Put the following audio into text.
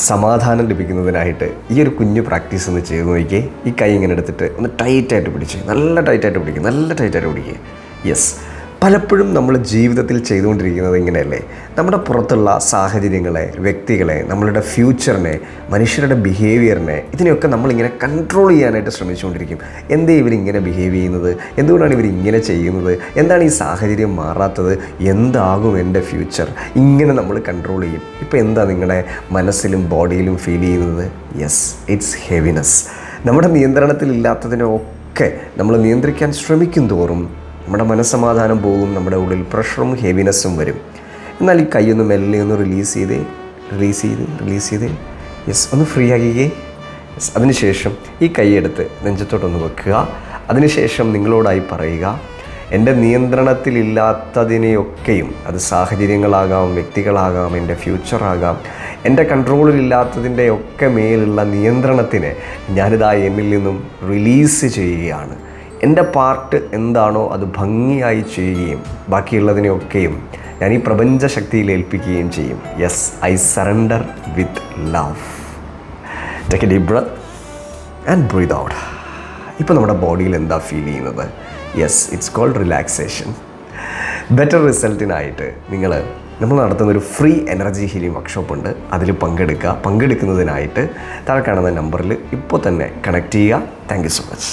സമാധാനം ലഭിക്കുന്നതിനായിട്ട് ഈ ഒരു കുഞ്ഞു പ്രാക്ടീസ് ഒന്ന് ചെയ്ത് നോക്കിയേ. ഈ കൈ ഇങ്ങനെ എടുത്തിട്ട് ഒന്ന് ടൈറ്റായിട്ട് പിടിച്ച്, നല്ല ടൈറ്റായിട്ട് പിടിക്കുക. യെസ്. പലപ്പോഴും നമ്മൾ ജീവിതത്തിൽ ചെയ്തുകൊണ്ടിരിക്കുന്നത് ഇങ്ങനെയല്ലേ? നമ്മുടെ പുറത്തുള്ള സാഹചര്യങ്ങളെ, വ്യക്തികളെ, നമ്മളുടെ ഫ്യൂച്ചറിനെ, മനുഷ്യരുടെ ബിഹേവിയറിനെ, ഇതിനെയൊക്കെ നമ്മളിങ്ങനെ കൺട്രോൾ ചെയ്യാനായിട്ട് ശ്രമിച്ചുകൊണ്ടിരിക്കും. എന്തേ ഇവരിങ്ങനെ ബിഹേവ് ചെയ്യുന്നത്? എന്തുകൊണ്ടാണ് ഇവരിങ്ങനെ ചെയ്യുന്നത്? എന്താണ് ഈ സാഹചര്യം മാറാത്തത്? എന്താകും എൻ്റെ ഫ്യൂച്ചർ? ഇങ്ങനെ നമ്മൾ കൺട്രോൾ ചെയ്യും. ഇപ്പോൾ എന്താ നിങ്ങളുടെ മനസ്സിലും ബോഡിയിലും ഫീൽ ചെയ്യുന്നത്? Yes, it's heaviness. നമ്മുടെ നിയന്ത്രണത്തിലില്ലാത്തതിനൊക്കെ നമ്മൾ നിയന്ത്രിക്കാൻ ശ്രമിക്കും തോറും നമ്മുടെ മനസ്സമാധാനം പോകും, നമ്മുടെ ഉള്ളിൽ പ്രഷറും ഹെവിനെസ്സും വരും. എന്നാൽ ഈ കൈയൊന്ന് മെല്ലെ ഒന്ന് റിലീസ് ചെയ്തേ. യെസ്, ഒന്ന് ഫ്രീ ആക്കിക്കേ. യെസ്. അതിനുശേഷം ഈ കൈയെടുത്ത് നെഞ്ചത്തോട്ടൊന്ന് വെക്കുക. അതിനുശേഷം നിങ്ങളോടായി പറയുക, എൻ്റെ നിയന്ത്രണത്തിലില്ലാത്തതിനെയൊക്കെയും, അത് സാഹചര്യങ്ങളാകാം, വ്യക്തികളാകാം, എൻ്റെ ഫ്യൂച്ചറാകാം, എൻ്റെ കൺട്രോളിലില്ലാത്തതിൻ്റെ ഒക്കെ മേലുള്ള നിയന്ത്രണത്തിനെ ഞാനിതാ എന്നിൽ നിന്നും റിലീസ് ചെയ്യുകയാണ്. എൻ്റെ പാർട്ട് എന്താണോ അത് ഭംഗിയായി ചെയ്യുകയും ബാക്കിയുള്ളതിനെയൊക്കെയും ഞാൻ ഈ പ്രപഞ്ചശക്തിയിൽ ഏൽപ്പിക്കുകയും ചെയ്യും. Yes, I surrender with love. Take a deep breath and breathe out. ഇപ്പോൾ നമ്മുടെ ബോഡിയിൽ എന്താ ഫീൽ ചെയ്യുന്നത്? Yes, it's called relaxation. Better റിസൾട്ടിനായിട്ട് നമ്മൾ നടത്തുന്നൊരു ഫ്രീ എനർജി ഹീലിംഗ് വർക്ക്ഷോപ്പ് ഉണ്ട്. അതിൽ പങ്കെടുക്കുന്നതിനായിട്ട് താഴെ കാണുന്ന നമ്പറിൽ ഇപ്പോൾ തന്നെ കണക്ട് ചെയ്യുക. Thank you so much.